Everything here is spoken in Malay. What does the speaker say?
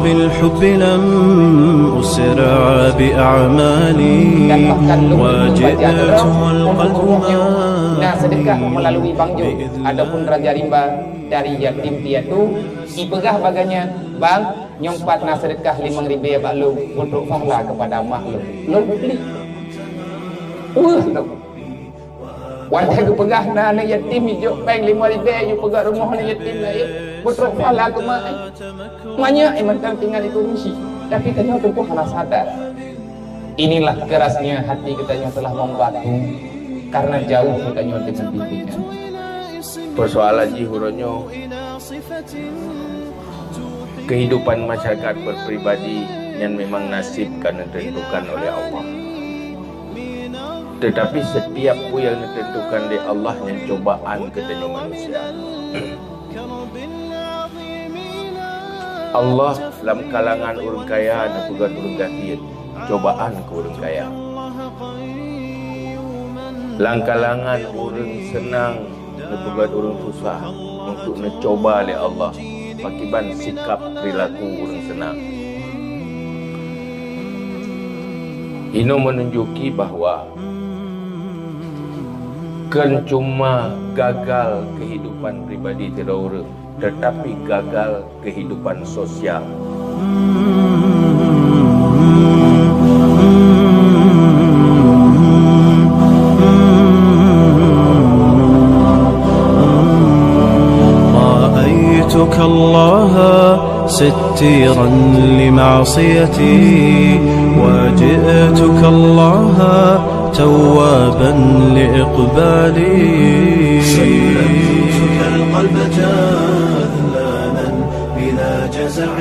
بالحب لم أسرع بأعمالي وجئت والقلب Nah, sedekah melalui Bang Jo. Adapun Raja Rimba dari yatim piatu, ipegah baganya, Bang, nyompat na sedekah 5.000 ya Pak Lu untuk fahla kepada mak lu. Lu beli. Wajah ku pegah na anak yatim hijau peng 5.000 you pegah rumah anak yatim lah ya. Putra fahla ke mak. Banyak yang macam tinggal itu misi. Tapi kita tentu harus sadar. Inilah kerasnya hati kita yang telah membatu karena jauh kita dengan bimbingan. Persoalan jihuronyo kehidupan masyarakat berpribadi yang memang nasib kan ditentukan oleh Allah. Tetapi setiap yang ditentukan oleh Allah yang cobaan kepada manusia. Allah dalam kalangan orang kaya dan juga orang kafir cobaan ke orang kaya. Dalam kalangan orang senang dan juga orang susah untuk mencoba oleh Allah akibat sikap perilaku orang senang. Ini menunjuki bahawa kan cuma gagal kehidupan pribadi tidak orang, tetapi gagal kehidupan sosial. رأيتك الله ستيرا لمعصيتي وجئتك الله توابا لإقبالي سلمتك القلب جاذلانا بلا جزع